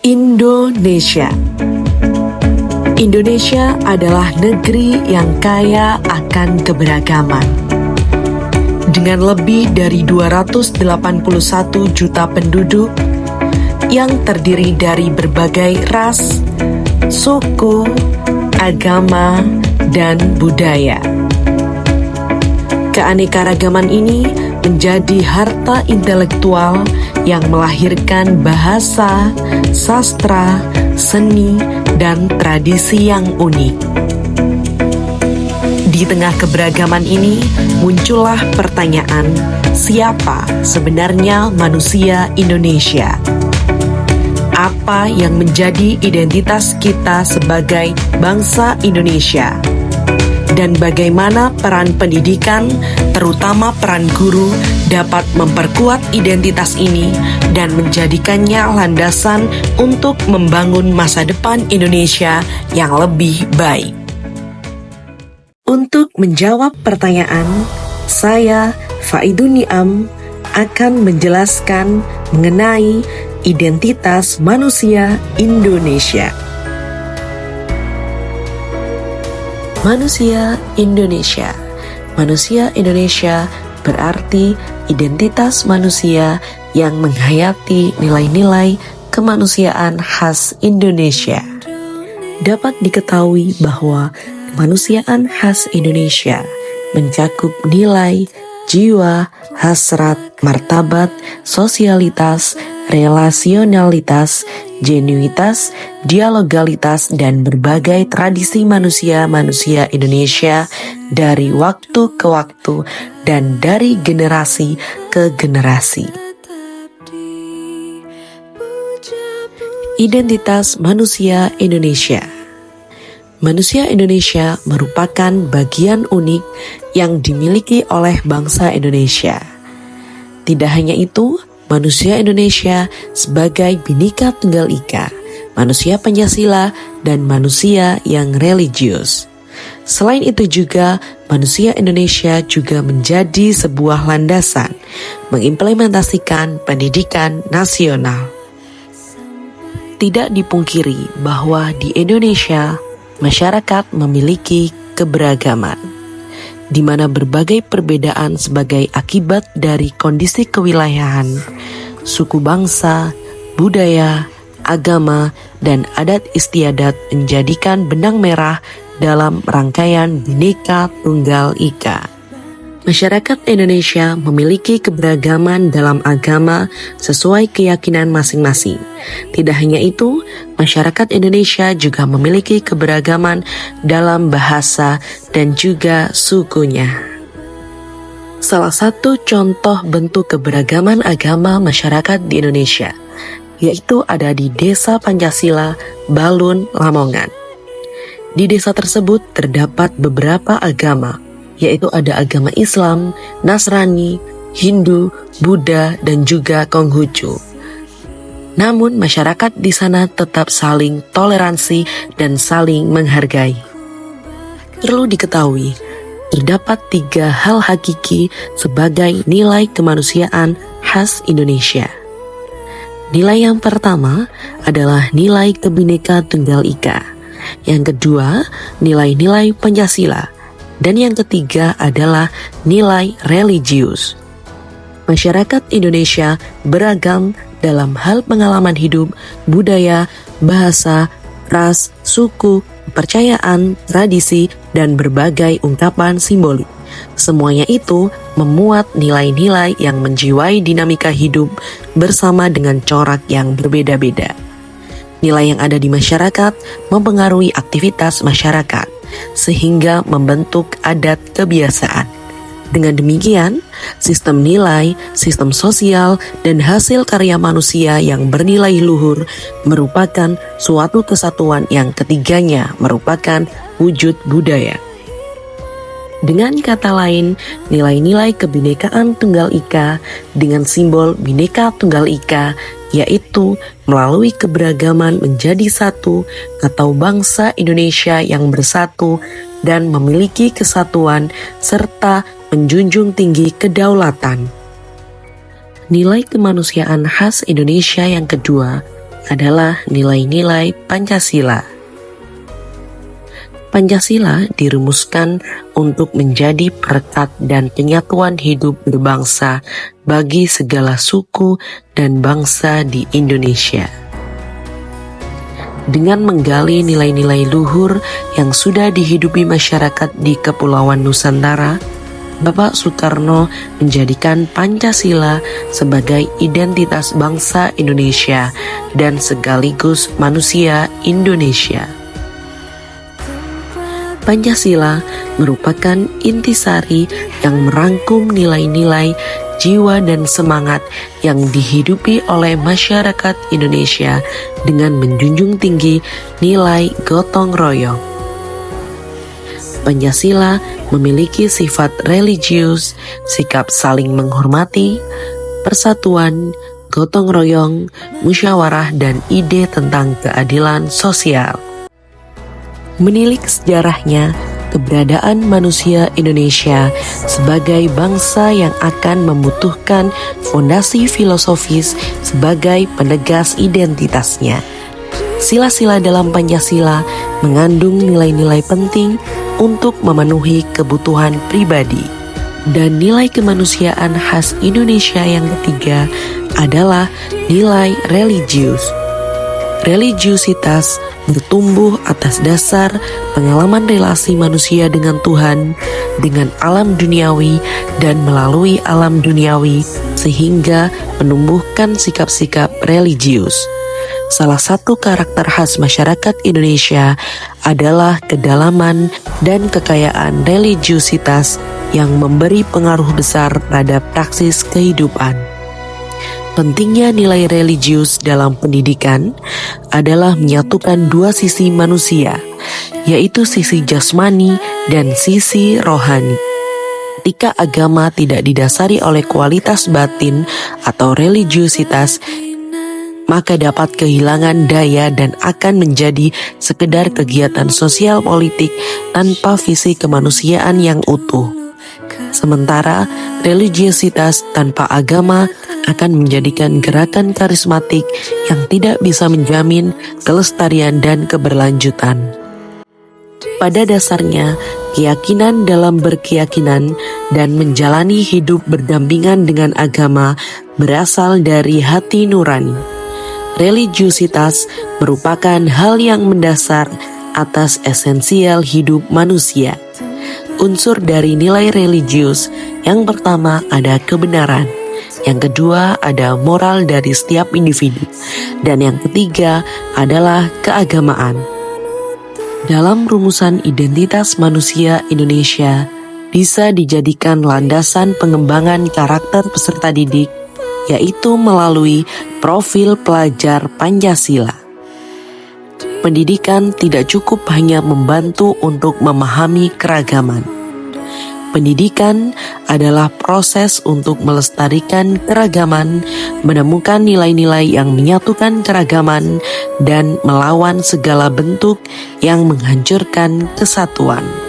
Indonesia. Indonesia adalah negeri yang kaya akan keberagaman. Dengan lebih dari 281 juta penduduk yang terdiri dari berbagai ras, suku, agama, dan budaya. Keanekaragaman ini menjadi harta intelektual yang melahirkan bahasa, sastra, seni, dan tradisi yang unik. Di tengah keberagaman ini, muncullah pertanyaan, siapa sebenarnya manusia Indonesia? Apa yang menjadi identitas kita sebagai bangsa Indonesia? Dan bagaimana peran pendidikan, terutama peran guru, dapat memperkuat identitas ini dan menjadikannya landasan untuk membangun masa depan Indonesia yang lebih baik. Untuk menjawab pertanyaan, saya, Faidun Niam, akan menjelaskan mengenai identitas manusia Indonesia. Manusia Indonesia. Manusia Indonesia berarti identitas manusia yang menghayati nilai-nilai kemanusiaan khas Indonesia. Dapat diketahui bahwa kemanusiaan khas Indonesia mencakup nilai, jiwa, hasrat, martabat, sosialitas, relasionalitas, genuitas, dialogalitas, dan berbagai tradisi manusia Indonesia dari waktu ke waktu dan dari generasi ke generasi. Identitas manusia Indonesia. Manusia Indonesia merupakan bagian unik yang dimiliki oleh bangsa Indonesia. Tidak hanya itu, manusia Indonesia sebagai Bhinneka Tunggal Ika, manusia Pancasila, dan manusia yang religius. Selain itu juga, manusia Indonesia juga menjadi sebuah landasan mengimplementasikan pendidikan nasional. Tidak dipungkiri bahwa di Indonesia, masyarakat memiliki keberagaman, di mana berbagai perbedaan sebagai akibat dari kondisi kewilayahan, suku bangsa, budaya, agama, dan adat istiadat menjadikan benang merah dalam rangkaian Bhinneka Tunggal Ika. Masyarakat Indonesia memiliki keberagaman dalam agama sesuai keyakinan masing-masing. Tidak hanya itu, masyarakat Indonesia juga memiliki keberagaman dalam bahasa dan juga sukunya. Salah satu contoh bentuk keberagaman agama masyarakat di Indonesia, yaitu ada di Desa Pancasila, Balun, Lamongan. Di desa tersebut terdapat beberapa agama, yaitu ada agama Islam, Nasrani, Hindu, Buddha, dan juga Konghucu. Namun masyarakat di sana tetap saling toleransi dan saling menghargai. Perlu diketahui, terdapat 3 hal hakiki sebagai nilai kemanusiaan khas Indonesia. Nilai yang pertama adalah nilai Kebhinneka Tunggal Ika. Yang kedua, nilai-nilai Pancasila. Dan yang ketiga adalah nilai religius. Masyarakat Indonesia beragam dalam hal pengalaman hidup, budaya, bahasa, ras, suku, kepercayaan, tradisi, dan berbagai ungkapan simbolik. Semuanya itu memuat nilai-nilai yang menjiwai dinamika hidup bersama dengan corak yang berbeda-beda. Nilai yang ada di masyarakat mempengaruhi aktivitas masyarakat, sehingga membentuk adat kebiasaan. Dengan demikian, sistem nilai, sistem sosial, dan hasil karya manusia yang bernilai luhur merupakan suatu kesatuan yang ketiganya merupakan wujud budaya. Dengan kata lain, nilai-nilai Kebhinekaan Tunggal Ika dengan simbol Bhinneka Tunggal Ika, yaitu melalui keberagaman menjadi satu atau bangsa Indonesia yang bersatu dan memiliki kesatuan serta menjunjung tinggi kedaulatan. Nilai kemanusiaan khas Indonesia yang kedua adalah nilai-nilai Pancasila. Pancasila dirumuskan untuk menjadi perekat dan penyatuan hidup berbangsa bagi segala suku dan bangsa di Indonesia. Dengan menggali nilai-nilai luhur yang sudah dihidupi masyarakat di Kepulauan Nusantara, Bapak Soekarno menjadikan Pancasila sebagai identitas bangsa Indonesia dan sekaligus manusia Indonesia. Pancasila merupakan intisari yang merangkum nilai-nilai, jiwa dan semangat yang dihidupi oleh masyarakat Indonesia dengan menjunjung tinggi nilai gotong royong. Pancasila memiliki sifat religius, sikap saling menghormati, persatuan, gotong royong, musyawarah, dan ide tentang keadilan sosial. Menilik sejarahnya, keberadaan manusia Indonesia sebagai bangsa yang akan membutuhkan fondasi filosofis sebagai penegas identitasnya. Sila-sila dalam Pancasila mengandung nilai-nilai penting untuk memenuhi kebutuhan pribadi. Dan nilai kemanusiaan khas Indonesia yang ketiga adalah nilai religius. Religiusitas bertumbuh atas dasar pengalaman relasi manusia dengan Tuhan, dengan alam duniawi, dan melalui alam duniawi sehingga menumbuhkan sikap-sikap religius. Salah satu karakter khas masyarakat Indonesia adalah kedalaman dan kekayaan religiusitas yang memberi pengaruh besar terhadap praksis kehidupan. Pentingnya nilai religius dalam pendidikan adalah menyatukan dua sisi manusia, yaitu sisi jasmani dan sisi rohani. Ketika agama tidak didasari oleh kualitas batin atau religiusitas, maka dapat kehilangan daya dan akan menjadi sekedar kegiatan sosial politik tanpa visi kemanusiaan yang utuh. Sementara religiusitas tanpa agama akan menjadikan gerakan karismatik yang tidak bisa menjamin kelestarian dan keberlanjutan. Pada dasarnya, keyakinan dalam berkeyakinan dan menjalani hidup berdampingan dengan agama berasal dari hati nurani. Religiusitas merupakan hal yang mendasar atas esensial hidup manusia. Unsur dari nilai religius yang pertama ada kebenaran, yang kedua ada moral dari setiap individu, dan yang ketiga adalah keagamaan. Dalam rumusan identitas manusia Indonesia bisa dijadikan landasan pengembangan karakter peserta didik, yaitu melalui profil pelajar Pancasila. Pendidikan tidak cukup hanya membantu untuk memahami keragaman. Pendidikan adalah proses untuk melestarikan keragaman, menemukan nilai-nilai yang menyatukan keragaman, dan melawan segala bentuk yang menghancurkan kesatuan.